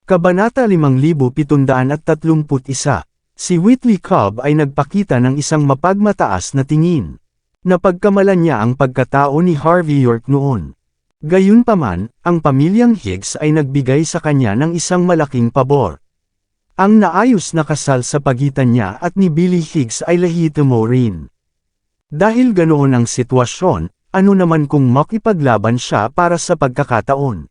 Kabanata 5731. Si Whitley Cobb ay nagpakita ng isang mapagmataas na tingin. Napagkamalan niya ang pagkatao ni Harvey York noon. Gayunpaman, ang pamilyang Higgs ay nagbigay sa kanya ng isang malaking pabor. Ang naayos na kasal sa pagitan niya at ni Billy Higgs ay lahitimo rin. Dahil ganoon ang sitwasyon, ano naman kung makipaglaban siya para sa pagkakataon?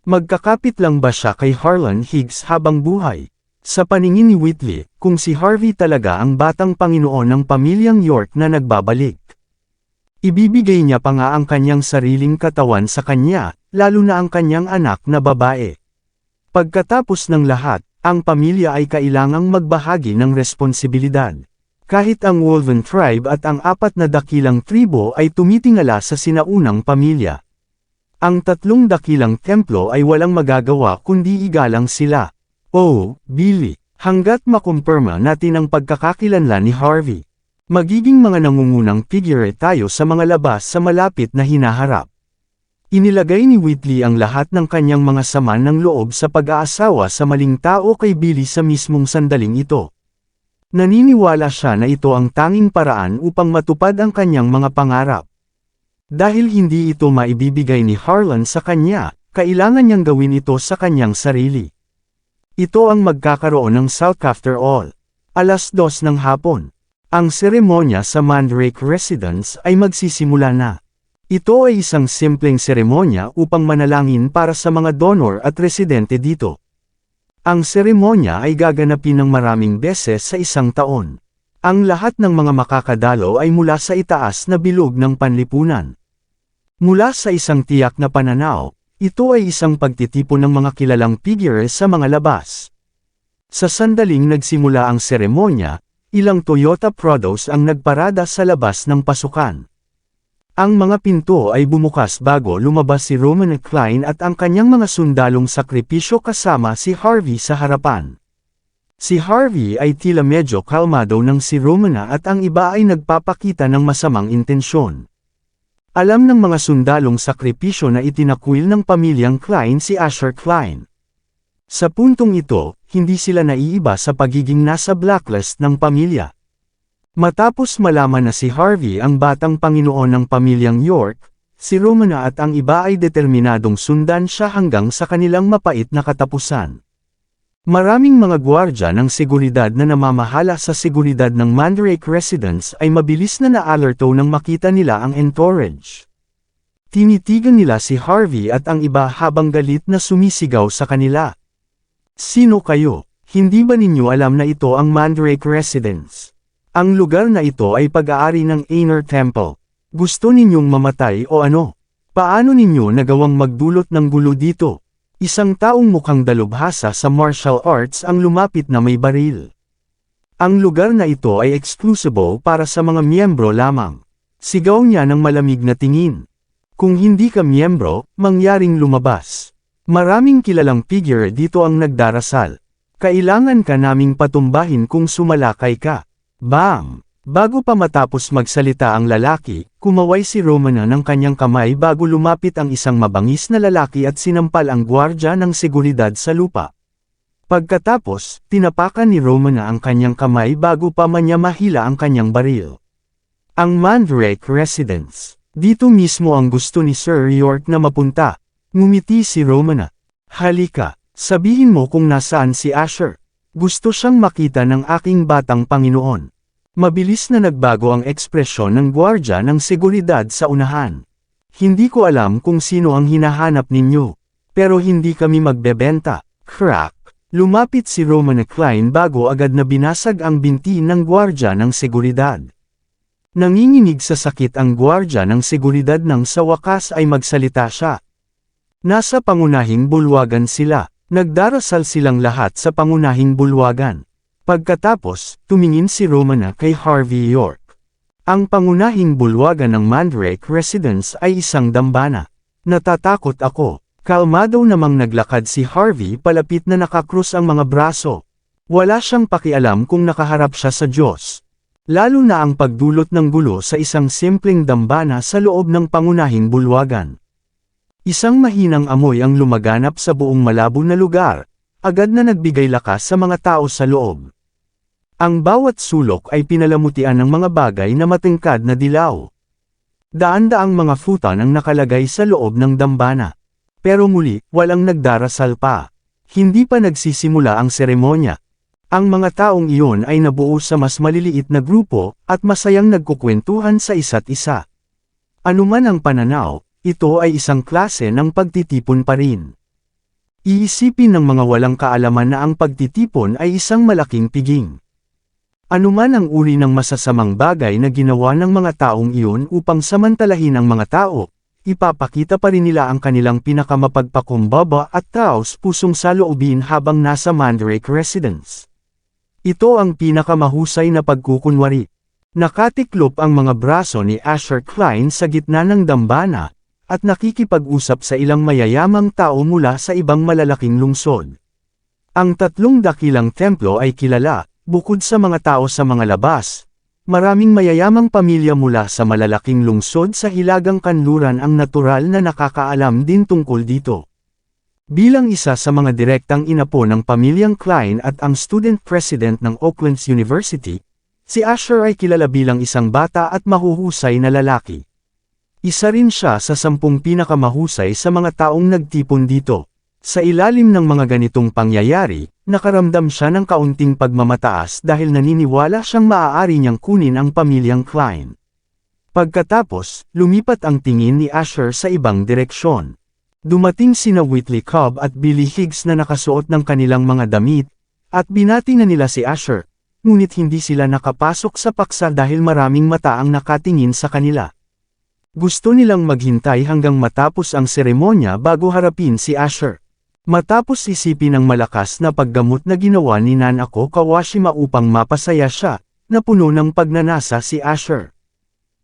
Magkakapit lang ba siya kay Harlan Higgs habang buhay? Sa paningin ni Whitley, kung si Harvey talaga ang batang Panginoon ng pamilyang York na nagbabalik. Ibibigay niya pa nga ang kanyang sariling katawan sa kanya, lalo na ang kanyang anak na babae. Pagkatapos ng lahat, ang pamilya ay kailangang magbahagi ng responsibilidad. Kahit ang Wolven tribe at ang 4 na dakilang tribo ay tumitingala sa sinaunang pamilya. Ang 3 dakilang templo ay walang magagawa kundi igalang sila. Oh, Billy, hanggat makumpirma natin ang pagkakakilanlan ni Harvey, magiging mga nangungunang figure tayo sa mga labas sa malapit na hinaharap. Inilagay ni Whitley ang lahat ng kanyang mga sama ng loob sa pag-aasawa sa maling tao kay Billy sa mismong sandaling ito. Naniniwala siya na ito ang tanging paraan upang matupad ang kanyang mga pangarap. Dahil hindi ito maibibigay ni Harlan sa kanya, kailangan niyang gawin ito sa kanyang sarili. Ito ang magkakaroon ng South after all. 2:00 ng hapon. Ang seremonya sa Mandrake Residence ay magsisimula na. Ito ay isang simpleng seremonya upang manalangin para sa mga donor at residente dito. Ang seremonya ay gaganapin ng maraming beses sa isang taon. Ang lahat ng mga makakadalo ay mula sa itaas na bilog ng panlipunan. Mula sa isang tiyak na pananaw, ito ay isang pagtitipon ng mga kilalang figure sa mga labas. Sa sandaling nagsimula ang seremonya, ilang Toyota Prados ang nagparada sa labas ng pasukan. Ang mga pinto ay bumukas bago lumabas si Roman Klein at ang kanyang mga sundalong sakripisyo kasama si Harvey sa harapan. Si Harvey ay tila medyo kalmado nang si Romana at ang iba ay nagpapakita ng masamang intensyon. Alam ng mga sundalong sakripisyo na itinakwil ng pamilyang Klein si Asher Klein. Sa puntong ito, hindi sila naiiba sa pagiging nasa blacklist ng pamilya. Matapos malaman na si Harvey ang batang Panginoon ng pamilyang York, si Romana at ang iba ay determinadong sundan siya hanggang sa kanilang mapait na katapusan. Maraming mga gwardya ng seguridad na namamahala sa seguridad ng Mandrake Residence ay mabilis na naalerto nang makita nila ang entourage. Tinitigan nila si Harvey at ang iba habang galit na sumisigaw sa kanila. Sino kayo? Hindi ba ninyo alam na ito ang Mandrake Residence? Ang lugar na ito ay pag-aari ng Aner Temple. Gusto ninyong mamatay o ano? Paano ninyo nagawang magdulot ng gulo dito? Isang taong mukhang dalubhasa sa martial arts ang lumapit na may baril. Ang lugar na ito ay exclusive para sa mga miyembro lamang. Sigaw niya ng malamig na tingin. Kung hindi ka miyembro, mangyaring lumabas. Maraming kilalang figure dito ang nagdarasal. Kailangan ka naming patumbahin kung sumalakay ka. Bam! Bago pa matapos magsalita ang lalaki, kumaway si Romana ng kanyang kamay bago lumapit ang isang mabangis na lalaki at sinampal ang gwardya ng seguridad sa lupa. Pagkatapos, tinapakan ni Romana ang kanyang kamay bago pa man niya mahila ang kanyang baril. Ang Mandrake Residence. Dito mismo ang gusto ni Sir York na mapunta. Ngumiti si Romana. Halika, sabihin mo kung nasaan si Asher. Gusto siyang makita ng aking batang Panginoon. Mabilis na nagbago ang ekspresyon ng gwardya ng seguridad sa unahan. Hindi ko alam kung sino ang hinahanap ninyo. Pero hindi kami magbebenta. Crack! Lumapit si Roman Klein bago agad na binasag ang binti ng gwardya ng seguridad. Nanginginig sa sakit ang gwardya ng seguridad nang sa wakas ay magsalita siya. Nasa pangunahing bulwagan sila. Nagdarasal silang lahat sa pangunahing bulwagan. Pagkatapos, tumingin si Romana kay Harvey York. Ang pangunahing bulwagan ng Mandrake Residence ay isang dambana. Natatakot ako. Kalmado namang naglakad si Harvey palapit na nakakrus ang mga braso. Wala siyang pakialam kung nakaharap siya sa Diyos. Lalo na ang pagdulot ng gulo sa isang simpleng dambana sa loob ng pangunahing bulwagan. Isang mahinang amoy ang lumaganap sa buong malabo na lugar, agad na nagbigay lakas sa mga tao sa loob. Ang bawat sulok ay pinalamutian ng mga bagay na matingkad na dilaw. Daan-daang mga futon ang nakalagay sa loob ng dambana. Pero muli, walang nagdarasal pa. Hindi pa nagsisimula ang seremonya. Ang mga taong iyon ay nabuo sa mas maliliit na grupo, at masayang nagkukwentuhan sa isa't isa. Anuman ang pananaw, ito ay isang klase ng pagtitipon pa rin. Iisipin ng mga walang kaalaman na ang pagtitipon ay isang malaking piging. Anuman ang uri ng masasamang bagay na ginawa ng mga taong iyon upang samantalahin ang mga tao, ipapakita pa rin nila ang kanilang pinakamapagpakumbaba at taos-pusong saloobin habang nasa Mandrake residence. Ito ang pinakamahusay na pagkukunwari. Nakatiklop ang mga braso ni Asher Klein sa gitna ng dambana, at nakikipag-usap sa ilang mayayamang tao mula sa ibang malalaking lungsod. Ang tatlong dakilang templo ay kilala, bukod sa mga tao sa mga labas. Maraming mayayamang pamilya mula sa malalaking lungsod sa Hilagang Kanluran ang natural na nakakaalam din tungkol dito. Bilang isa sa mga direktang inapo ng pamilyang Klein at ang student president ng Oakland University, si Asher ay kilala bilang isang bata at mahuhusay na lalaki. Isa rin siya sa 10 pinakamahusay sa mga taong nagtipon dito. Sa ilalim ng mga ganitong pangyayari, nakaramdam siya ng kaunting pagmamataas dahil naniniwala siyang maaari niyang kunin ang pamilyang Klein. Pagkatapos, lumipat ang tingin ni Asher sa ibang direksyon. Dumating sina Whitley Cobb at Billy Higgs na nakasuot ng kanilang mga damit, at binati na nila si Asher, ngunit hindi sila nakapasok sa paksa dahil maraming mata ang nakatingin sa kanila. Gusto nilang maghintay hanggang matapos ang seremonya bago harapin si Asher. Matapos isipin ang malakas na paggamot na ginawa ni Nanako Kawashima upang mapasaya siya, napuno ng pagnanasa si Asher.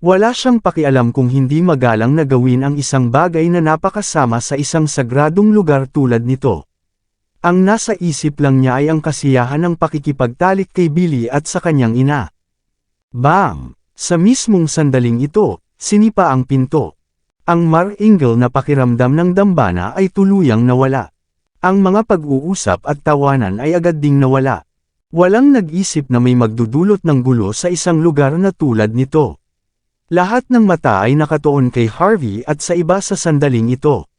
Wala siyang pakialam kung hindi magalang na gawin ang isang bagay na napakasama sa isang sagradong lugar tulad nito. Ang nasa isip lang niya ay ang kasiyahan ng pakikipagtalik kay Billy at sa kanyang ina. Bam! Sa mismong sandaling ito, sinipa ang pinto. Ang mar-ingle na pakiramdam ng dambana ay tuluyang nawala. Ang mga pag-uusap at tawanan ay agad ding nawala. Walang nag-isip na may magdudulot ng gulo sa isang lugar na tulad nito. Lahat ng mata ay nakatuon kay Harvey at sa iba sa sandaling ito.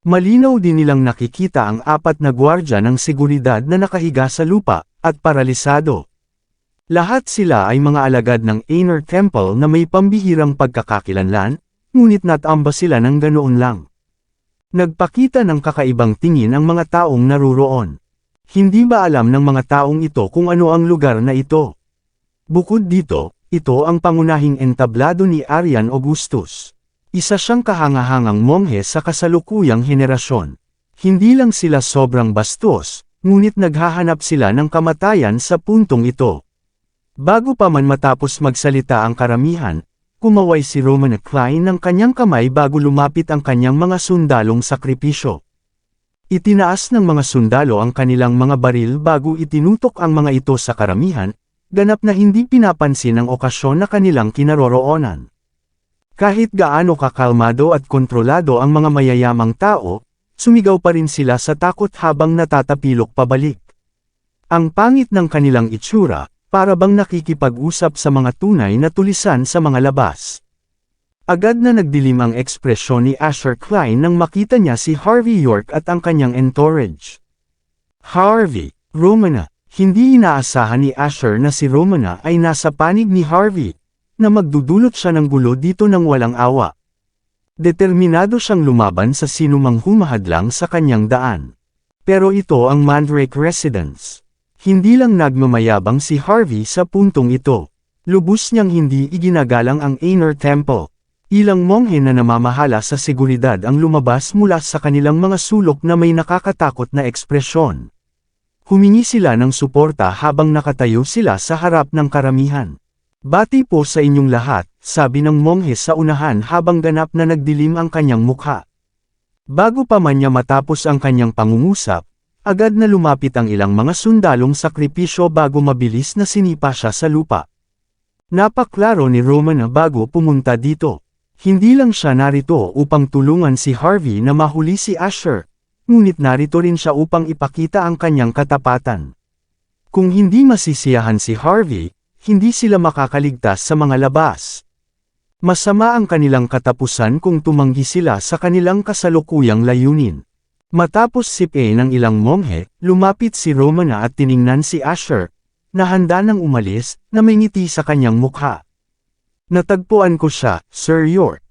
Malinaw din nilang nakikita ang 4 na gwardya ng seguridad na nakahiga sa lupa, at paralisado. Lahat sila ay mga alagad ng Inner Temple na may pambihirang pagkakakilanlan, ngunit natamba sila ng ganoon lang. Nagpakita ng kakaibang tingin ang mga taong naruroon. Hindi ba alam ng mga taong ito kung ano ang lugar na ito? Bukod dito, ito ang pangunahing entablado ni Arian Augustus. Isa siyang kahangahangang monghe sa kasalukuyang henerasyon. Hindi lang sila sobrang bastos, ngunit naghahanap sila ng kamatayan sa puntong ito. Bago pa man matapos magsalita ang karamihan, kumaway si Roman Klein ng kanyang kamay bago lumapit ang kanyang mga sundalong sakripisyo. Itinaas ng mga sundalo ang kanilang mga baril bago itinutok ang mga ito sa karamihan, ganap na hindi pinapansin ang okasyon na kanilang kinaroroonan. Kahit gaano kakalmado at kontrolado ang mga mayayamang tao, sumigaw pa rin sila sa takot habang natatapilok pabalik. Ang pangit ng kanilang itsura, para bang nakikipag-usap sa mga tunay na tulisan sa mga labas. Agad na nagdilim ang ekspresyon ni Asher Klein nang makita niya si Harvey York at ang kanyang entourage. Harvey, Romana, hindi inaasahan ni Asher na si Romana ay nasa panig ni Harvey, na magdudulot siya ng gulo dito ng walang awa. Determinado siyang lumaban sa sinumang humahadlang sa kanyang daan. Pero ito ang Mandrake residence. Hindi lang nagmamayabang si Harvey sa puntong ito. Lubos niyang hindi iginagalang ang Inner Temple. Ilang monghe na namamahala sa seguridad ang lumabas mula sa kanilang mga sulok na may nakakatakot na ekspresyon. Humingi sila ng suporta habang nakatayo sila sa harap ng karamihan. Bati po sa inyong lahat, sabi ng monghe sa unahan habang ganap na nagdilim ang kanyang mukha. Bago pa man niya matapos ang kanyang pangungusap, agad na lumapit ang ilang mga sundalong sakripisyo bago mabilis na sinipa siya sa lupa. Napaklaro ni Roman na bago pumunta dito. Hindi lang siya narito upang tulungan si Harvey na mahuli si Asher, ngunit narito rin siya upang ipakita ang kanyang katapatan. Kung hindi masisiyahan si Harvey, hindi sila makakaligtas sa mga labas. Masama ang kanilang katapusan kung tumanggi sila sa kanilang kasalukuyang layunin. Matapos sipain ng ilang monghe, lumapit si Romana at tiningnan si Asher, na handa nang umalis, na may ngiti sa kanyang mukha. Natagpuan ko siya, Sir York.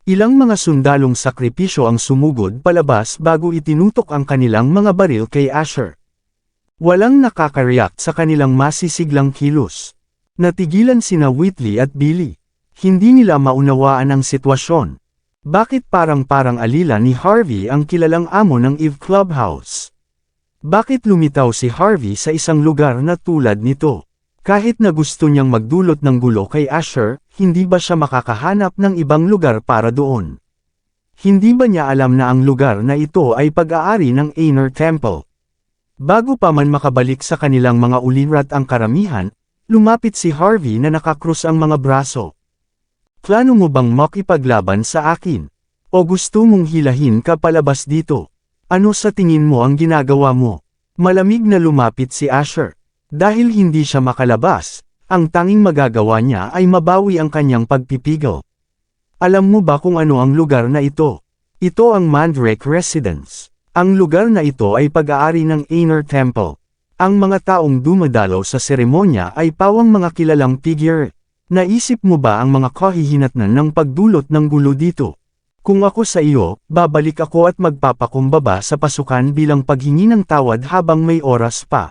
Ilang mga sundalong sakripisyo ang sumugod palabas bago itinutok ang kanilang mga baril kay Asher. Walang nakakareact sa kanilang masisiglang kilos. Natigilan sina Whitley at Billy. Hindi nila maunawaan ang sitwasyon. Bakit parang alila ni Harvey ang kilalang amo ng Eve Clubhouse? Bakit lumitaw si Harvey sa isang lugar na tulad nito? Kahit na gusto niyang magdulot ng gulo kay Asher, hindi ba siya makakahanap ng ibang lugar para doon? Hindi ba niya alam na ang lugar na ito ay pag-aari ng Aner Temple? Bago pa man makabalik sa kanilang mga ulirat ang karamihan, lumapit si Harvey na nakakrus ang mga braso. Plano mo bang makipaglaban sa akin? O gusto mong hilahin ka palabas dito? Ano sa tingin mo ang ginagawa mo? Malamig na lumapit si Asher. Dahil hindi siya makalabas, ang tanging magagawa niya ay mabawi ang kanyang pagpipigil. Alam mo ba kung ano ang lugar na ito? Ito ang Mandrake Residence. Ang lugar na ito ay pag-aari ng Aner Temple. Ang mga taong dumadalaw sa seremonya ay pawang mga kilalang figure. Naisip mo ba ang mga kahihinatnan ng pagdulot ng gulo dito? Kung ako sa iyo, babalik ako at magpapakumbaba sa pasukan bilang paghingi ng tawad habang may oras pa.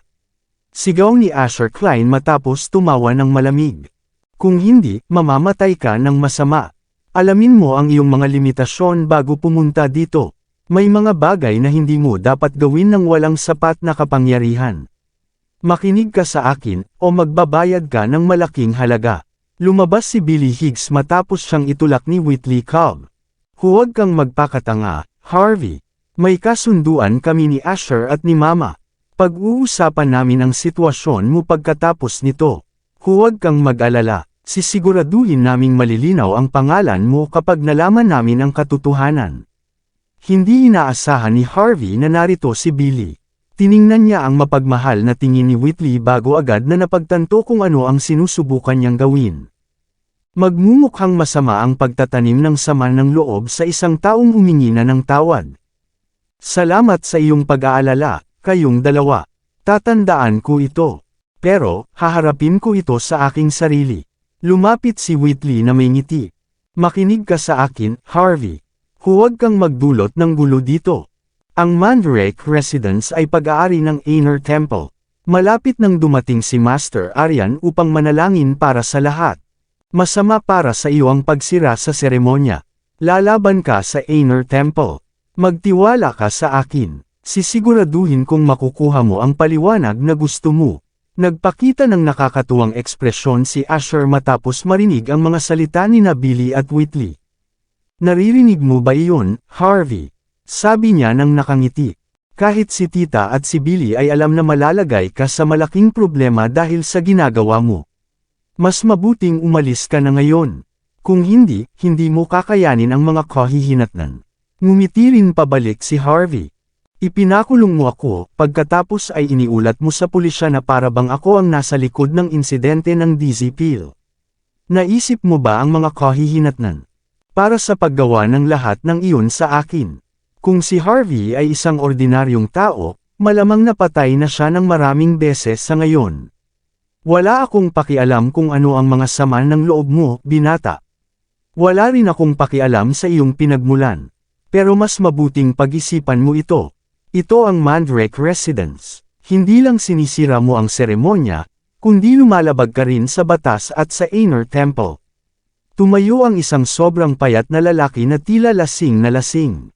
Sigaw ni Asher Klein matapos tumawa ng malamig. Kung hindi, mamamatay ka ng masama. Alamin mo ang iyong mga limitasyon bago pumunta dito. May mga bagay na hindi mo dapat gawin ng walang sapat na kapangyarihan. Makinig ka sa akin, o magbabayad ka ng malaking halaga. Lumabas si Billy Higgs matapos siyang itulak ni Whitley Cobb. Huwag kang magpakatanga, Harvey. May kasunduan kami ni Asher at ni Mama. Pag-uusapan namin ang sitwasyon mo pagkatapos nito. Huwag kang mag-alala, sisiguraduhin naming malilinaw ang pangalan mo kapag nalaman namin ang katotohanan. Hindi inaasahan ni Harvey na narito si Billy. Tiningnan niya ang mapagmahal na tingin ni Whitley bago agad na napagtanto kung ano ang sinusubukan niyang gawin. Magmumukhang masama ang pagtatanim ng sama ng loob sa isang taong humingi na ng tawad. Salamat sa iyong pag-aalala. Kayong dalawa. Tatandaan ko ito. Pero, haharapin ko ito sa aking sarili. Lumapit si Whitley na may ngiti. Makinig ka sa akin, Harvey. Huwag kang magdulot ng gulo dito. Ang Mandrake Residence ay pag-aari ng Aner Temple. Malapit nang dumating si Master Aryan upang manalangin para sa lahat. Masama para sa iyo ang pagsira sa seremonya. Lalaban ka sa Aner Temple. Magtiwala ka sa akin. Sisiguraduhin kung makukuha mo ang paliwanag na gusto mo. Nagpakita ng nakakatuwang ekspresyon si Asher matapos marinig ang mga salita ni Billy at Whitley. Naririnig mo ba iyon, Harvey? Sabi niya nang nakangiti. Kahit si Tita at si Billy ay alam na malalagay ka sa malaking problema dahil sa ginagawa mo. Mas mabuting umalis ka na ngayon. Kung hindi, hindi mo kakayanin ang mga kahihinatnan. Ngumiti rin pabalik si Harvey. Ipinakulong mo ako, pagkatapos ay iniulat mo sa pulisya na parabang ako ang nasa likod ng insidente ng Dizzy Peel. Naisip mo ba ang mga kahihinatnan? Para sa paggawa ng lahat ng iyon sa akin. Kung si Harvey ay isang ordinaryong tao, malamang napatay na siya ng maraming beses sa ngayon. Wala akong pakialam kung ano ang mga sama ng loob mo, binata. Wala rin akong pakialam sa iyong pinagmulan. Pero mas mabuting pag-isipan mo ito. Ito ang Mandrake Residence. Hindi lang sinisira mo ang seremonya, kundi lumalabag ka rin sa batas at sa Aner Temple. Tumayo ang isang sobrang payat na lalaki na tila lasing na lasing.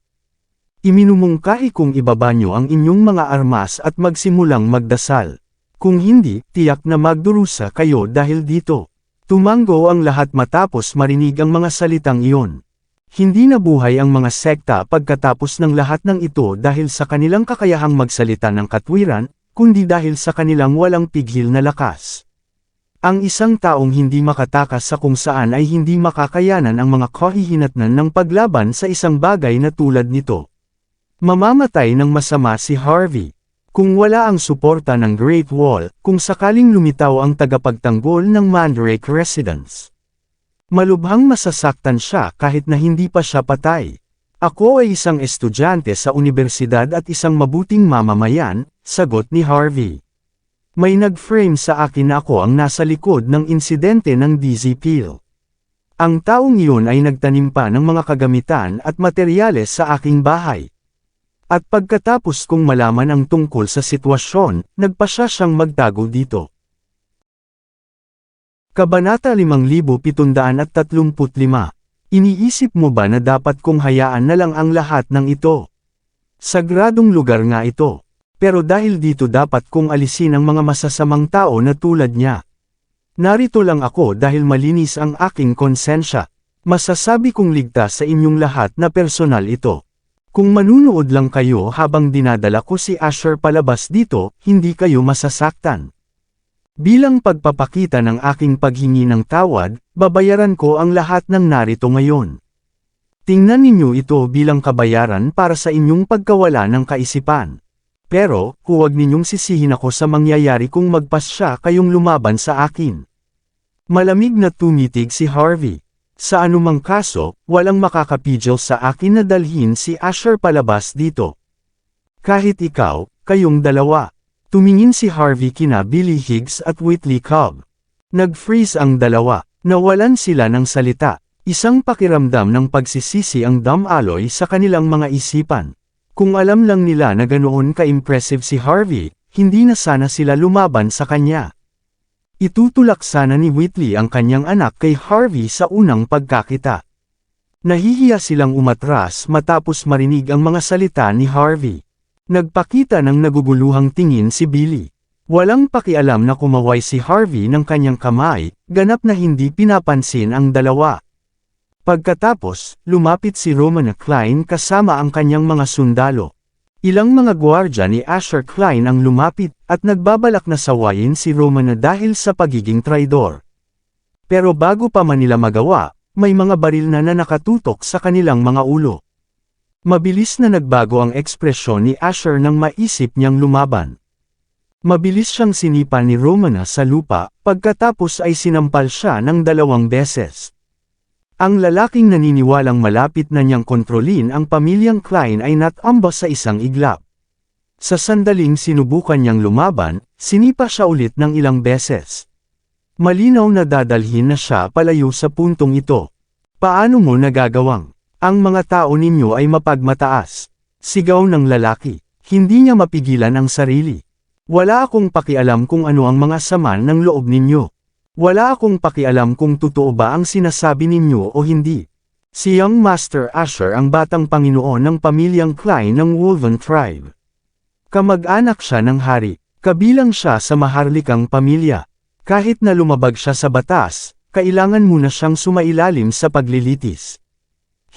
Iminumungkahi kong ibaba niyo ang inyong mga armas at magsimulang magdasal. Kung hindi, tiyak na magdurusa kayo dahil dito. Tumango ang lahat matapos marinig ang mga salitang iyon. Hindi nabuhay ang mga sekta pagkatapos ng lahat ng ito dahil sa kanilang kakayahang magsalita ng katwiran, kundi dahil sa kanilang walang pigil na lakas. Ang isang taong hindi makatakas sa kung saan ay hindi makakayanan ang mga kahihinatnan ng paglaban sa isang bagay na tulad nito. Mamamatay ng masama si Harvey. Kung wala ang suporta ng Great Wall, kung sakaling lumitaw ang tagapagtanggol ng Mandrake Residence. Malubhang masasaktan siya kahit na hindi pa siya patay. Ako ay isang estudyante sa universidad at isang mabuting mamamayan, sagot ni Harvey. May nag-frame sa akin na ako ang nasa likod ng insidente ng Dizzy Peel. Ang taong iyon ay nagtanim pa ng mga kagamitan at materyales sa aking bahay. At pagkatapos kong malaman ang tungkol sa sitwasyon, nagpasya siyang magtago dito. Kabanata 5735. Iniisip mo ba na dapat kong hayaan na lang ang lahat ng ito? Sagradong lugar nga ito. Pero dahil dito dapat kong alisin ang mga masasamang tao na tulad niya. Narito lang ako dahil malinis ang aking konsensya. Masasabi kong ligtas sa inyong lahat na personal ito. Kung manunood lang kayo habang dinadala ko si Asher palabas dito, hindi kayo masasaktan. Bilang pagpapakita ng aking paghingi ng tawad, babayaran ko ang lahat ng narito ngayon. Tingnan ninyo ito bilang kabayaran para sa inyong pagkawala ng kaisipan. Pero, huwag ninyong sisihin ako sa mangyayari kung magpasya kayong lumaban sa akin. Malamig na tumitig si Harvey. Sa anumang kaso, walang makakapigil sa akin na dalhin si Asher palabas dito. Kahit ikaw, kayong dalawa. Tumingin si Harvey kina Billy Higgs at Whitley Cobb. Nag-freeze ang dalawa. Nawalan sila ng salita. Isang pakiramdam ng pagsisisi ang dumaloy sa kanilang mga isipan. Kung alam lang nila na ganoon ka-impressive si Harvey, hindi na sana sila lumaban sa kanya. Itutulak sana ni Whitley ang kanyang anak kay Harvey sa unang pagkakita. Nahihiya silang umatras matapos marinig ang mga salita ni Harvey. Nagpakita ng naguguluhang tingin si Billy. Walang pakialam na kumaway si Harvey ng kanyang kamay, ganap na hindi pinapansin ang dalawa. Pagkatapos, lumapit si Romana Klein kasama ang kanyang mga sundalo. Ilang mga gwardya ni Asher Klein ang lumapit, at nagbabalak na sawayin si Romana dahil sa pagiging traidor. Pero bago pa man nila magawa, may mga baril na nakatutok sa kanilang mga ulo. Mabilis na nagbago ang ekspresyon ni Asher nang maisip niyang lumaban. Mabilis siyang sinipa ni Romana sa lupa, pagkatapos ay sinampal siya ng 2 beses. Ang lalaking naniniwalang malapit na niyang kontrolin ang pamilyang Klein ay natamba sa isang iglap. Sa sandaling sinubukan niyang lumaban, sinipa siya ulit ng ilang beses. Malinaw na dadalhin na siya palayo sa puntong ito. Paano mo nagagawang? Ang mga tao ninyo ay mapagmataas. Sigaw ng lalaki. Hindi niya mapigilan ang sarili. Wala akong pakialam kung ano ang mga sama ng loob ninyo. Wala akong pakialam kung totoo ba ang sinasabi ninyo o hindi. Si Young Master Asher ang batang panginoon ng pamilyang Klein ng Wolven Tribe. Kamag-anak siya ng hari, kabilang siya sa maharlikang pamilya. Kahit na lumabag siya sa batas, kailangan muna siyang sumailalim sa paglilitis.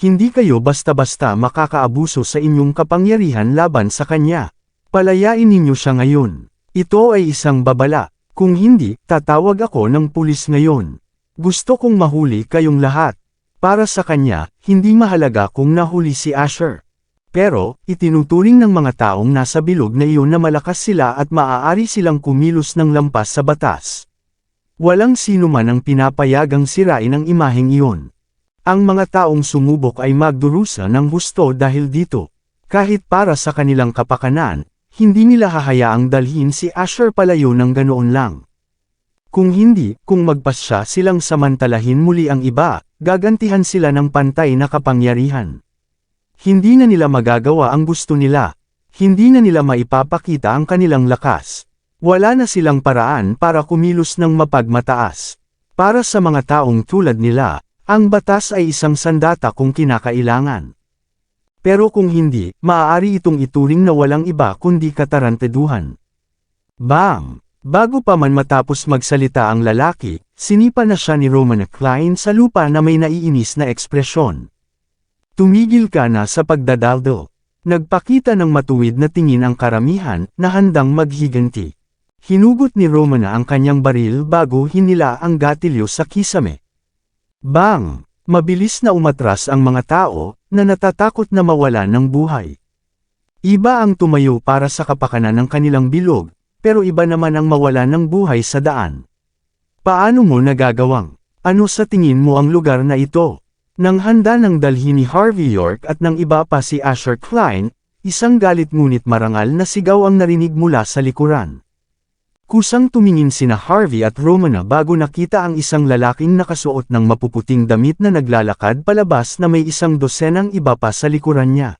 Hindi kayo basta-basta makakaabuso sa inyong kapangyarihan laban sa kanya. Palayain ninyo siya ngayon. Ito ay isang babala. Kung hindi, tatawag ako ng pulis ngayon. Gusto kong mahuli kayong lahat. Para sa kanya, hindi mahalaga kung nahuli si Asher. Pero, itinuturing ng mga taong nasa bilog na iyon na malakas sila at maaari silang kumilos ng lampas sa batas. Walang sino man ang pinapayagang sirain ang imaheng iyon. Ang mga taong sumubok ay magdurusa ng husto dahil dito. Kahit para sa kanilang kapakanan, hindi nila hahayaang dalhin si Asher palayo ng ganoon lang. Kung hindi, kung magpasya silang samantalahin muli ang iba, gagantihan sila ng pantay na kapangyarihan. Hindi na nila magagawa ang gusto nila. Hindi na nila maipapakita ang kanilang lakas. Wala na silang paraan para kumilos ng mapagmataas. Para sa mga taong tulad nila, ang batas ay isang sandata kung kinakailangan. Pero kung hindi, maaari itong ituring na walang iba kundi katarantaduhan. Bam! Bago pa man matapos magsalita ang lalaki, sinipa na siya ni Romana Klein sa lupa na may naiinis na ekspresyon. Tumigil ka na sa pagdadaldal. Nagpakita ng matuwid na tingin ang karamihan na handang maghiganti. Hinugot ni Romana ang kanyang baril bago hinila ang gatilyo sa kisame. Bang! Mabilis na umatras ang mga tao, na natatakot na mawalan ng buhay. Iba ang tumayo para sa kapakanan ng kanilang bilog, pero iba naman ang mawala ng buhay sa daan. Paano mo nagagawang? Ano sa tingin mo ang lugar na ito? Nang handa ng dalhin ni Harvey York at ng iba pa si Asher Klein, isang galit ngunit marangal na sigaw ang narinig mula sa likuran. Kusang tumingin sina Harvey at Romana bago nakita ang isang lalaking nakasuot ng mapuputing damit na naglalakad palabas na may isang dosenang iba pa sa likuran niya.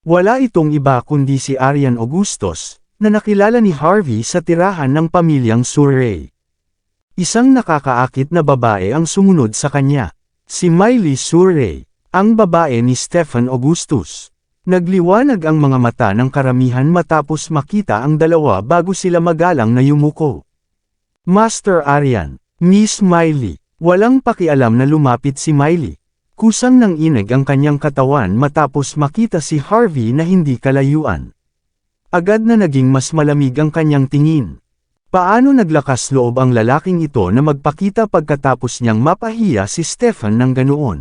Wala itong iba kundi si Arian Augustus, na nakilala ni Harvey sa tirahan ng pamilyang Surrey. Isang nakakaakit na babae ang sumunod sa kanya, si Miley Surrey, ang babae ni Stephen Augustus. Nagliwanag ang mga mata ng karamihan matapos makita ang dalawa bago sila magalang na yumuko. Master Arian, Miss Miley, walang pakialam na lumapit si Miley. Kusang nang inig ang kanyang katawan matapos makita si Harvey na hindi kalayuan. Agad na naging mas malamig ang kanyang tingin. Paano naglakas loob ang lalaking ito na magpakita pagkatapos niyang mapahiya si Stephen ng ganoon?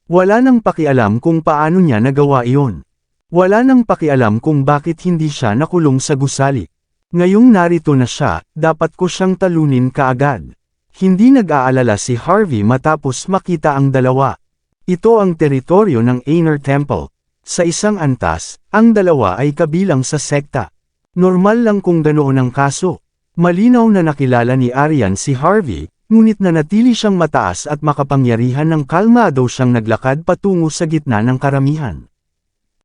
Wala nang pakialam kung paano niya nagawa iyon. Wala nang pakialam kung bakit hindi siya nakulong sa gusali. Ngayong narito na siya, dapat ko siyang talunin kaagad. Hindi nag-aalala si Harvey matapos makita ang dalawa. Ito ang teritoryo ng Inner Temple. Sa isang antas, ang dalawa ay kabilang sa sekta. Normal lang kung ganoon ang kaso. Malinaw na nakilala ni Arian si Harvey, ngunit nanatili siyang mataas at makapangyarihan ng kalmado siyang naglakad patungo sa gitna ng karamihan.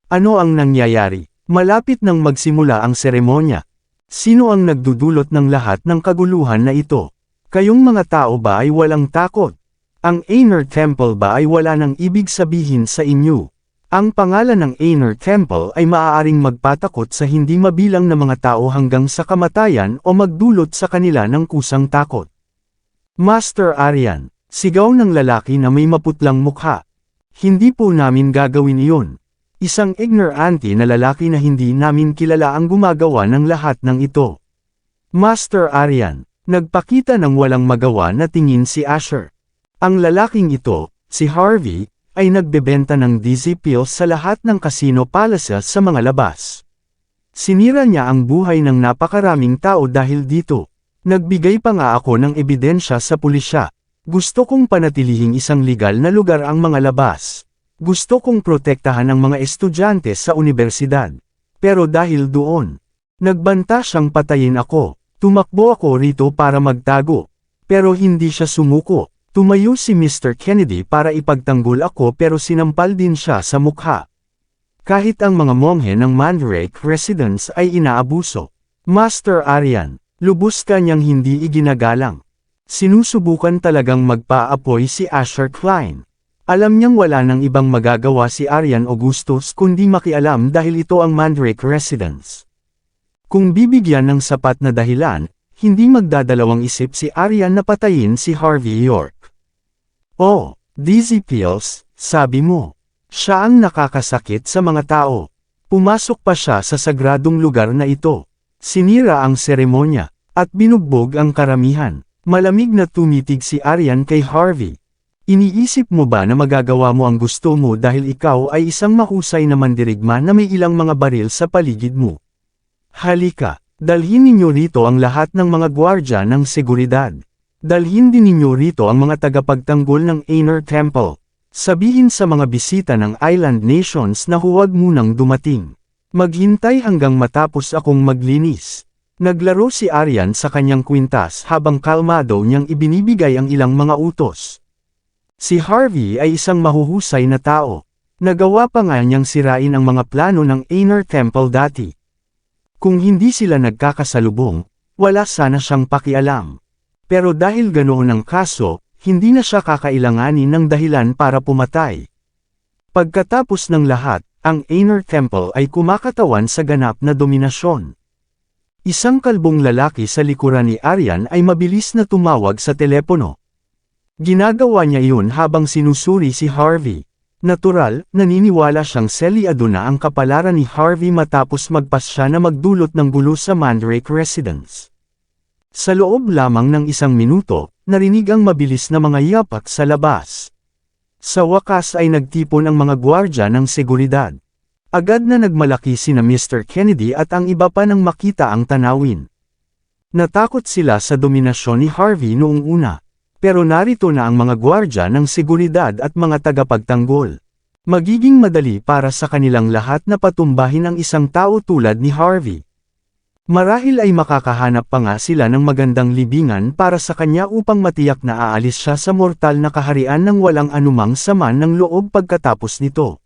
Ano ang nangyayari? Malapit nang magsimula ang seremonya. Sino ang nagdudulot ng lahat ng kaguluhan na ito? Kayong mga tao ba ay walang takot? Ang Inner Temple ba ay wala nang ibig sabihin sa inyo? Ang pangalan ng Inner Temple ay maaaring magpatakot sa hindi mabilang na mga tao hanggang sa kamatayan o magdulot sa kanila ng kusang takot. Master Arian, sigaw ng lalaki na may maputlang mukha. Hindi po namin gagawin iyon. Isang ignorante na lalaki na hindi namin kilala ang gumagawa ng lahat ng ito. Master Arian, nagpakita ng walang magawa na tingin si Asher. Ang lalaking ito, si Harvey, ay nagbebenta ng dizzy pills sa lahat ng casino palaces sa mga labas. Sinira niya ang buhay ng napakaraming tao dahil dito. Nagbigay pa nga ako ng ebidensya sa pulisya. Gusto kong panatilihing isang legal na lugar ang mga labas. Gusto kong protektahan ang mga estudyante sa universidad. Pero dahil doon, nagbanta siyang patayin ako. Tumakbo ako rito para magtago. Pero hindi siya sumuko. Tumayo si Mr. Kennedy para ipagtanggol ako pero sinampal din siya sa mukha. Kahit ang mga monghe ng Mandrake Residence ay inaabuso. Master Arian, lubos ka niyang hindi iginagalang. Sinusubukan talagang magpa-apoy si Asher Klein. Alam niyang wala nang ibang magagawa si Arian Augustus kundi makialam dahil ito ang Mandrake Residence. Kung bibigyan ng sapat na dahilan, hindi magdadalawang isip si Arian na patayin si Harvey York. Oh, dizzy pills, sabi mo. Siya ang nakakasakit sa mga tao. Pumasok pa siya sa sagradong lugar na ito. Sinira ang seremonya, at binugbog ang karamihan. Malamig na tumitig si Arian kay Harvey. Iniisip mo ba na magagawa mo ang gusto mo dahil ikaw ay isang mahusay na mandirigma na may ilang mga baril sa paligid mo? Halika, dalhin ninyo rito ang lahat ng mga gwardya ng seguridad. Dalhin din ninyo rito ang mga tagapagtanggol ng Inner Temple. Sabihin sa mga bisita ng Island Nations na huwag munang dumating. Maghintay hanggang matapos akong maglinis. Naglaro si Arian sa kanyang kwintas habang kalmado niyang ibinibigay ang ilang mga utos. Si Harvey ay isang mahuhusay na tao. Nagawa pa nga niyang sirain ang mga plano ng Inner Temple dati. Kung hindi sila nagkakasalubong, wala sana siyang pakialam. Pero dahil ganoon ang kaso, hindi na siya kakailanganin ng dahilan para pumatay. Pagkatapos ng lahat, ang Inner Temple ay kumakatawan sa ganap na dominasyon. Isang kalbong lalaki sa likuran ni Arian ay mabilis na tumawag sa telepono. Ginagawa niya iyon habang sinusuri si Harvey. Natural, naniniwala siyang selyado na ang kapalaran ni Harvey matapos magpasya na magdulot ng gulo sa Mandrake Residence. Sa loob lamang ng 1 minuto, narinig ang mabilis na mga yapak sa labas. Sa wakas ay nagtipon ang mga gwardya ng seguridad. Agad na nagmalaki sina Mr. Kennedy at ang iba pa nang makita ang tanawin. Natakot sila sa dominasyon ni Harvey noong una. Pero narito na ang mga gwardya ng seguridad at mga tagapagtanggol. Magiging madali para sa kanilang lahat na patumbahin ang isang tao tulad ni Harvey. Marahil ay makakahanap pa nga sila ng magandang libingan para sa kanya upang matiyak na aalis siya sa mortal na kaharian ng walang anumang sama ng loob pagkatapos nito.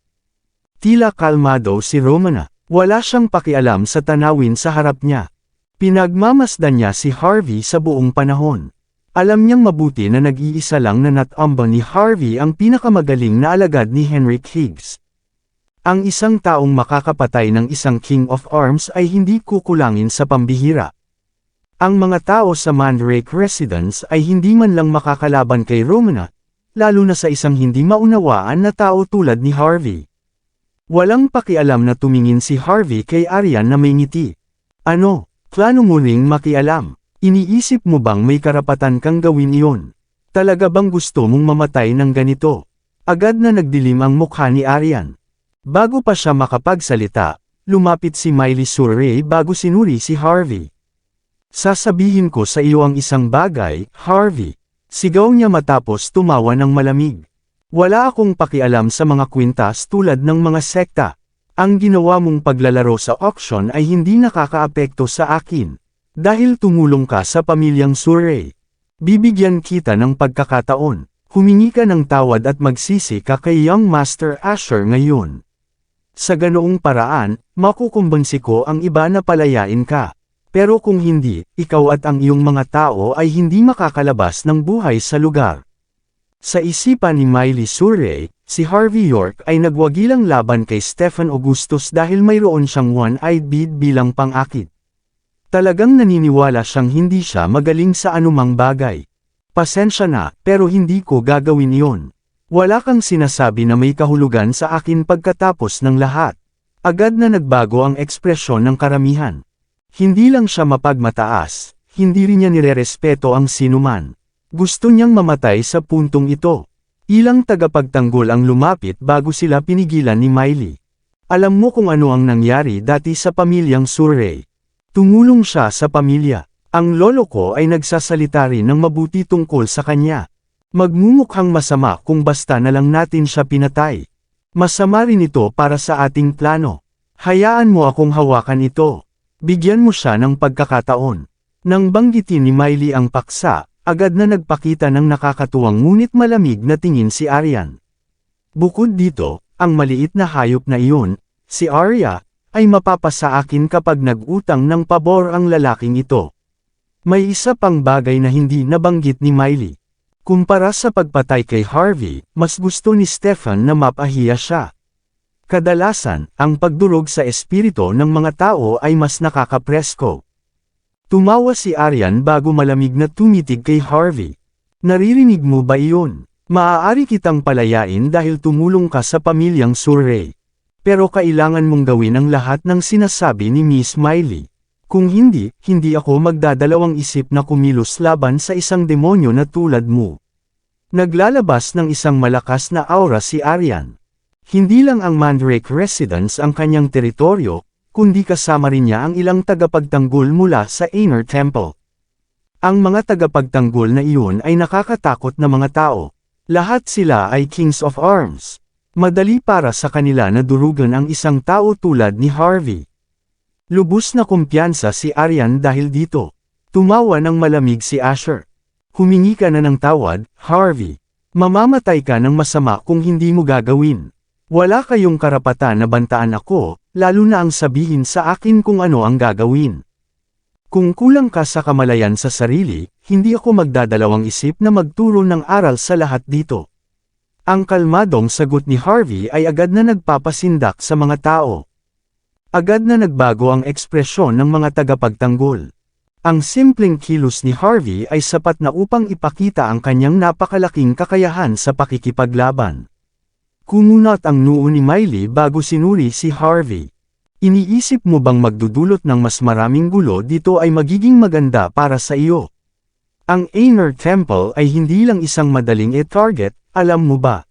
Tila kalmado si Romana. Wala siyang pakialam sa tanawin sa harap niya. Pinagmamasdan niya si Harvey sa buong panahon. Alam niyang mabuti na nag-iisa lang na natambang ni Harvey ang pinakamagaling na alagad ni Henrik Higgs. Ang isang taong makakapatay ng isang King of Arms ay hindi kukulangin sa pambihira. Ang mga tao sa Mandrake Residence ay hindi man lang makakalaban kay Romana, lalo na sa isang hindi maunawaan na tao tulad ni Harvey. Walang pakialam na tumingin si Harvey kay Aryan na may ngiti. Ano, plano mo ring makialam? Iniisip mo bang may karapatan kang gawin iyon? Talaga bang gusto mong mamatay ng ganito? Agad na nagdilim ang mukha ni Aryan. Bago pa siya makapagsalita, lumapit si Miley Surrey bago sinuri si Harvey. Sasabihin ko sa iyo ang isang bagay, Harvey. Sigaw niya matapos tumawa ng malamig. Wala akong pakialam sa mga kwintas tulad ng mga sekta. Ang ginawa mong paglalaro sa auction ay hindi nakakaapekto sa akin. Dahil tumulong ka sa pamilyang Surrey. Bibigyan kita ng pagkakataon. Humingi ka ng tawad at magsisi ka kay Young Master Asher ngayon. Sa ganoong paraan, makukumbinsi ko ang iba na palayain ka. Pero kung hindi, ikaw at ang iyong mga tao ay hindi makakalabas ng buhay sa lugar. Sa isipan ni Miley Surrey, si Harvey York ay nagwagilang laban kay Stephen Augustus dahil mayroon siyang one-eyed bead bilang pang-akit. Talagang naniniwala siyang hindi siya magaling sa anumang bagay. Pasensya na, pero hindi ko gagawin iyon. Wala kang sinasabi na may kahulugan sa akin pagkatapos ng lahat. Agad na nagbago ang ekspresyon ng karamihan. Hindi lang siya mapagmataas, hindi rin niya nirerespeto ang sinuman. Gusto niyang mamatay sa puntong ito. Ilang tagapagtanggol ang lumapit bago sila pinigilan ni Miley. Alam mo kung ano ang nangyari dati sa pamilyang Surrey. Tumulong siya sa pamilya. Ang lolo ko ay nagsasalita rin ng mabuti tungkol sa kanya. Magmumukhang masama kung basta na lang natin siya pinatay. Masama rin ito para sa ating plano. Hayaan mo akong hawakan ito. Bigyan mo siya ng pagkakataon. Nang banggitin ni Miley ang paksa, agad na nagpakita ng nakakatuwang ngunit malamig na tingin si Aryan. Bukod dito, ang maliit na hayop na iyon, si Arya, ay mapapasa akin kapag nag-utang ng pabor ang lalaking ito. May isa pang bagay na hindi nabanggit ni Miley. Kumpara sa pagpatay kay Harvey, mas gusto ni Stephen na mapahiya siya. Kadalasan, ang pagdurog sa espiritu ng mga tao ay mas nakakapresko. Tumawa si Aryan bago malamig na tumitig kay Harvey. Naririnig mo ba iyon? Maaari kitang palayain dahil tumulong ka sa pamilyang Surrey. Pero kailangan mong gawin ang lahat ng sinasabi ni Miss Miley. Kung hindi, hindi ako magdadalawang isip na kumilos laban sa isang demonyo na tulad mo. Naglalabas ng isang malakas na aura si Aryan. Hindi lang ang Mandrake Residence ang kanyang teritoryo, kundi kasama rin niya ang ilang tagapagtanggol mula sa Inner Temple. Ang mga tagapagtanggol na iyon ay nakakatakot na mga tao. Lahat sila ay Kings of Arms. Madali para sa kanila na durugan ang isang tao tulad ni Harvey. Lubos na kumpiyansa si Aryan dahil dito. Tumawa ng malamig si Asher. Humingi ka na ng tawad, Harvey. Mamamatay ka ng masama kung hindi mo gagawin. Wala kayong karapatan na bantaan ako, lalo na ang sabihin sa akin kung ano ang gagawin. Kung kulang ka sa kamalayan sa sarili, hindi ako magdadalawang isip na magturo ng aral sa lahat dito. Ang kalmadong sagot ni Harvey ay agad na nagpapasindak sa mga tao. Agad na nagbago ang ekspresyon ng mga tagapagtanggol. Ang simpleng kilos ni Harvey ay sapat na upang ipakita ang kanyang napakalaking kakayahan sa pakikipaglaban. Kumunat ang noo ni Miley bago sinuri si Harvey. Iniisip mo bang magdudulot ng mas maraming gulo dito ay magiging maganda para sa iyo? Ang Inner Temple ay hindi lang isang madaling i-target, alam mo ba?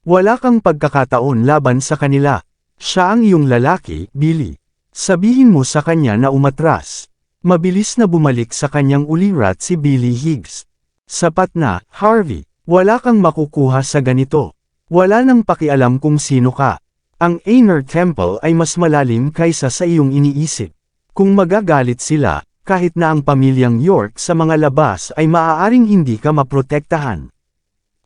Wala kang pagkakataon laban sa kanila. Siya ang iyong lalaki, Billy. Sabihin mo sa kanya na umatras. Mabilis na bumalik sa kanyang ulirat si Billy Higgs. Sapat na, Harvey. Wala kang makukuha sa ganito. Wala nang pakialam kung sino ka. Ang Inner Temple ay mas malalim kaysa sa iyong iniisip. Kung magagalit sila, kahit na ang pamilyang York sa mga labas ay maaaring hindi ka maprotektahan.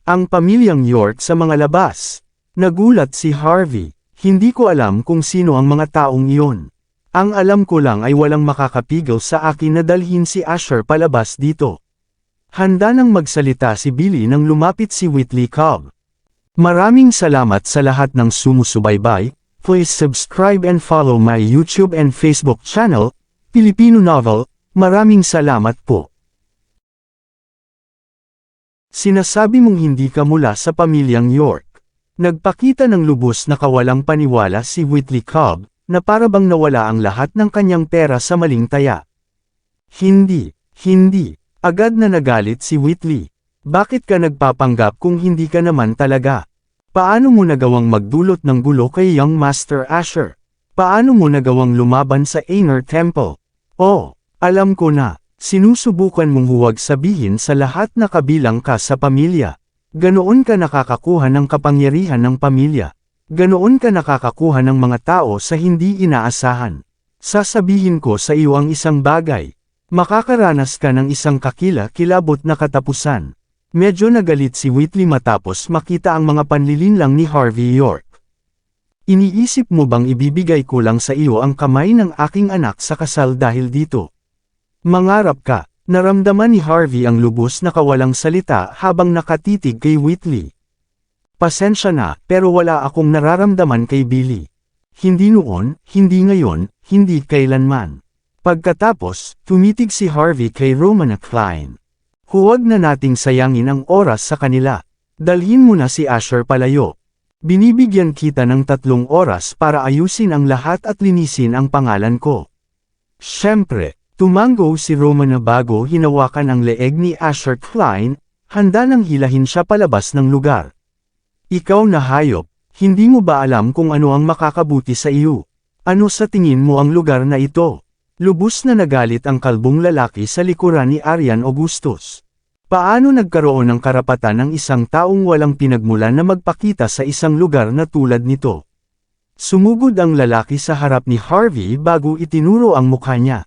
Ang pamilyang York sa mga labas. Nagulat si Harvey. Hindi ko alam kung sino ang mga taong iyon. Ang alam ko lang ay walang makakapigil sa akin na dalhin si Asher palabas dito. Handa nang magsalita si Billy nang lumapit si Whitley Cobb. Maraming salamat sa lahat ng sumusubaybay. Please subscribe and follow my YouTube and Facebook channel, Filipino Novel. Maraming salamat po. Sinasabi mong hindi ka mula sa pamilyang York. Nagpakita ng lubos na kawalang paniwala si Whitley Cobb, na parabang nawala ang lahat ng kanyang pera sa maling taya. Hindi. Agad na nagalit si Whitley. Bakit ka nagpapanggap kung hindi ka naman talaga? Paano mo nagawang magdulot ng gulo kay Young Master Asher? Paano mo nagawang lumaban sa Inner Temple? Oh, alam ko na. Sinusubukan mong huwag sabihin sa lahat na kabilang ka sa pamilya. Ganoon ka nakakakuha ng kapangyarihan ng pamilya. Ganoon ka nakakakuha ng mga tao sa hindi inaasahan. Sasabihin ko sa iyo ang isang bagay. Makakaranas ka ng isang kakila-kilabot na katapusan. Medyo nagalit si Whitley matapos makita ang mga panlilinlang ni Harvey York. Iniisip mo bang ibibigay ko lang sa iyo ang kamay ng aking anak sa kasal dahil dito? Mangarap ka. Naramdaman ni Harvey ang lubos na kawalang salita habang nakatitig kay Whitley. Pasensya na, pero wala akong nararamdaman kay Billy. Hindi noon, hindi ngayon, hindi kailanman. Pagkatapos, tumitig si Harvey kay Romana Klein. Huwag na nating sayangin ang oras sa kanila. Dalhin mo na si Asher palayo. Binibigyan kita ng 3 oras para ayusin ang lahat at linisin ang pangalan ko. Siyempre. Tumango si Romana bago hinawakan ang leeg ni Asher Klein, handa nang hilahin siya palabas ng lugar. Ikaw na hayop, hindi mo ba alam kung ano ang makakabuti sa iyo? Ano sa tingin mo ang lugar na ito? Lubos na nagalit ang kalbong lalaki sa likuran ni Arian Augustus. Paano nagkaroon ng karapatan ng isang taong walang pinagmulan na magpakita sa isang lugar na tulad nito? Sumugod ang lalaki sa harap ni Harvey bago itinuro ang mukha niya.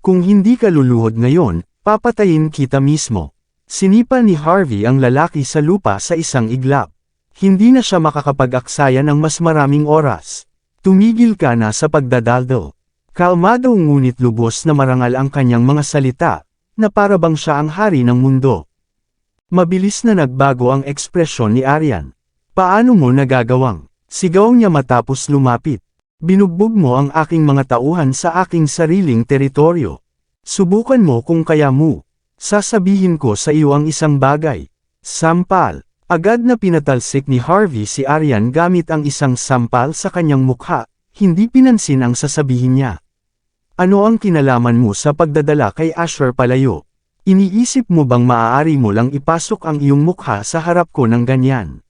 Kung hindi ka luluhod ngayon, papatayin kita mismo. Sinipa ni Harvey ang lalaki sa lupa sa isang iglap. Hindi na siya makakapag-aksaya ng mas maraming oras. Tumigil ka na sa pagdadaldal. Kalmado ngunit lubos na marangal ang kanyang mga salita, na parabang siya ang hari ng mundo. Mabilis na nagbago ang ekspresyon ni Arian. Paano mo nagagawang? Sigaw niya matapos lumapit. Binugbog mo ang aking mga tauhan sa aking sariling teritoryo. Subukan mo kung kaya mo. Sasabihin ko sa iyo ang isang bagay. Sampal. Agad na pinatalsik ni Harvey si Arian gamit ang isang sampal sa kanyang mukha, hindi pinansin ang sasabihin niya. Ano ang kinalaman mo sa pagdadala kay Asher palayo? Iniisip mo bang maaari mo lang ipasok ang iyong mukha sa harap ko ng ganyan?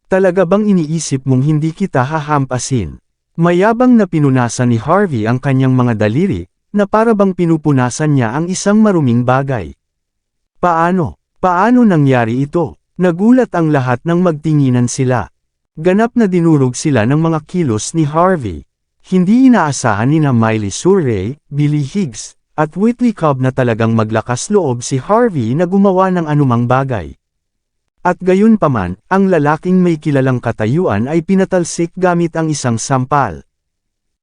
Talaga bang iniisip mong hindi kita hahampasin? Mayabang na pinunasan ni Harvey ang kanyang mga daliri, na parabang pinupunasan niya ang isang maruming bagay. Paano? Paano nangyari ito? Nagulat ang lahat nang magtinginan sila. Ganap na dinurog sila ng mga kilos ni Harvey. Hindi inaasahan ni Miley Surrey, Billy Higgs, at Whitley Cobb na talagang maglakas loob si Harvey na gumawa ng anumang bagay. At gayunpaman, ang lalaking may kilalang katayuan ay pinatalsik gamit ang isang sampal.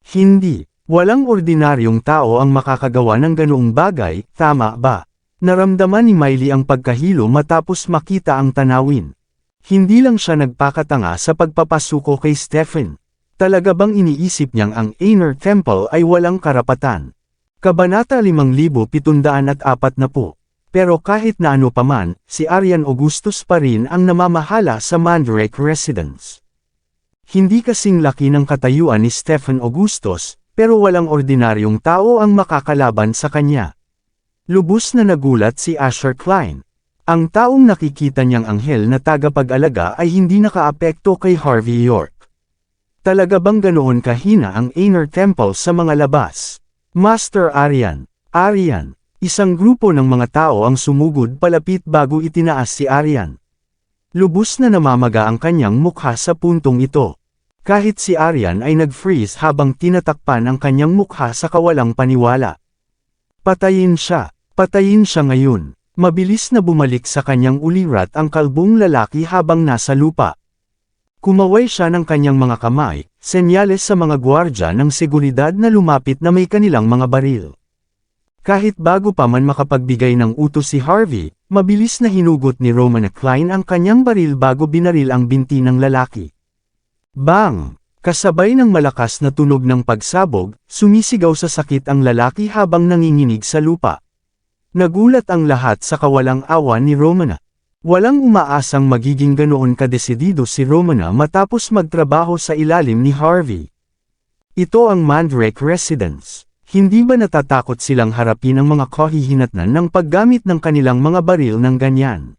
Hindi, walang ordinaryong tao ang makakagawa ng ganoong bagay, tama ba? Naramdaman ni Miley ang pagkahilo matapos makita ang tanawin. Hindi lang siya nagpakatanga sa pagpapasuko kay Stephen. Talaga bang iniisip niyang ang Inner Temple ay walang karapatan? Kabanata 5740. Pero kahit na ano paman, si Arian Augustus pa rin ang namamahala sa Mandrake Residence. Hindi kasing laki ng katayuan ni Stephen Augustus, pero walang ordinaryong tao ang makakalaban sa kanya. Lubos na nagulat si Asher Klein. Ang taong nakikita niyang anghel na tagapag-alaga ay hindi nakaapekto kay Harvey York. Talaga bang ganoon kahina ang Inner Temple sa mga labas? Master Aryan. Aryan. Isang grupo ng mga tao ang sumugod palapit bago itinaas si Aryan. Lubos na namamaga ang kanyang mukha sa puntong ito. Kahit si Aryan ay nag-freeze habang tinatakpan ang kanyang mukha sa kawalang paniwala. Patayin siya. Patayin siya ngayon. Mabilis na bumalik sa kanyang ulirat ang kalbong lalaki habang nasa lupa. Kumaway siya ng kanyang mga kamay, senyales sa mga gwardya ng seguridad na lumapit na may kanilang mga baril. Kahit bago pa man makapagbigay ng utos si Harvey, mabilis na hinugot ni Roman Klein ang kanyang baril bago binaril ang binti ng lalaki. Bang! Kasabay ng malakas na tunog ng pagsabog, sumisigaw sa sakit ang lalaki habang nanginginig sa lupa. Nagulat ang lahat sa kawalang awa ni Romana. Walang umaasang magiging ganoon kadesidido si Romana matapos magtrabaho sa ilalim ni Harvey. Ito ang Mandrake Residence. Hindi ba natatakot silang harapin ang mga kahihinatnan ng paggamit ng kanilang mga baril ng ganyan?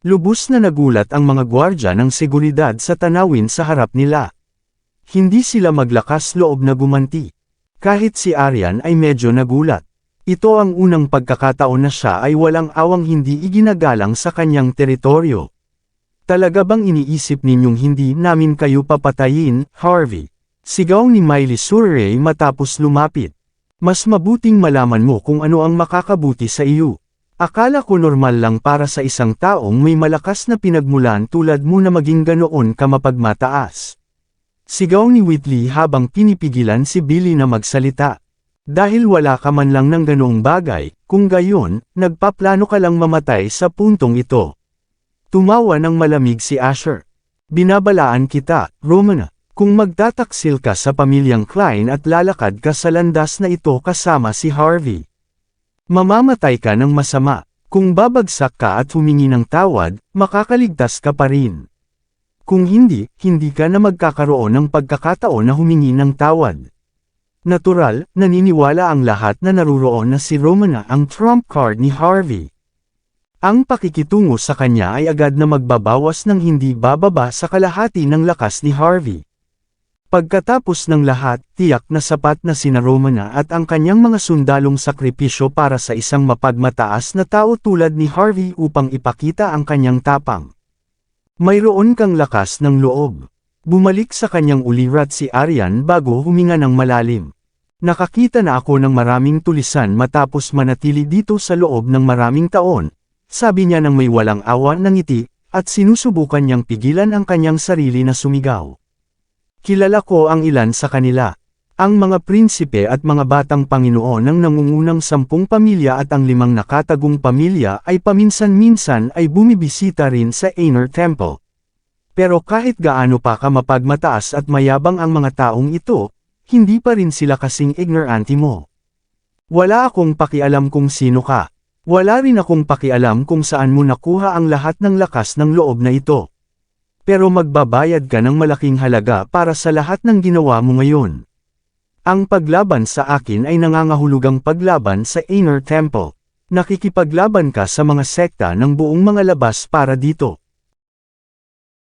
Lubos na nagulat ang mga gwardya ng seguridad sa tanawin sa harap nila. Hindi sila maglakas loob na gumanti. Kahit si Aryan ay medyo nagulat. Ito ang unang pagkakataon na siya ay walang awang hindi iginagalang sa kanyang teritoryo. Talaga bang iniisip ninyong hindi namin kayo papatayin, Harvey? Sigaw ni Miley Surrey matapos lumapit. Mas mabuting malaman mo kung ano ang makakabuti sa iyo. Akala ko normal lang para sa isang taong may malakas na pinagmulan tulad mo na maging ganoon ka mapagmataas. Sigaw ni Whitley habang pinipigilan si Billy na magsalita. Dahil wala ka man lang ng ganoong bagay, kung gayon, nagpaplano ka lang mamatay sa puntong ito. Tumawa ng malamig si Asher. Binabalaan kita, Romana. Kung magtataksil ka sa pamilyang Klein at lalakad ka sa landas na ito kasama si Harvey, mamamatay ka ng masama. Kung babagsak ka at humingi ng tawad, makakaligtas ka pa rin. Kung hindi, hindi ka na magkakaroon ng pagkakataon na humingi ng tawad. Natural, naniniwala ang lahat na naruroon na si Romana ang trump card ni Harvey. Ang pakikitungo sa kanya ay agad na magbabawas ng hindi bababa sa kalahati ng lakas ni Harvey. Pagkatapos ng lahat, tiyak na sapat na sina Romana at ang kanyang mga sundalong sakripisyo para sa isang mapagmataas na tao tulad ni Harvey upang ipakita ang kanyang tapang. Mayroon kang lakas ng loob. Bumalik sa kanyang ulirat si Aryan bago huminga ng malalim. Nakakita na ako ng maraming tulisan matapos manatili dito sa loob ng maraming taon, sabi niya nang may walang awa ng ngiti, at sinusubukan niyang pigilan ang kanyang sarili na sumigaw. Kilala ko ang ilan sa kanila. Ang mga prinsipe at mga batang Panginoon ng nangungunang 10 pamilya at ang 5 nakatagong pamilya ay paminsan-minsan ay bumibisita rin sa Inner Temple. Pero kahit gaano pa ka mapagmataas at mayabang ang mga taong ito, hindi pa rin sila kasing ignorante mo. Wala akong pakialam kung sino ka. Wala rin akong pakialam kung saan mo nakuha ang lahat ng lakas ng loob na ito. Pero magbabayad ka ng malaking halaga para sa lahat ng ginawa mo ngayon. Ang paglaban sa akin ay nangangahulugang paglaban sa Inner Temple. Nakikipaglaban ka sa mga sekta ng buong mga labas para dito.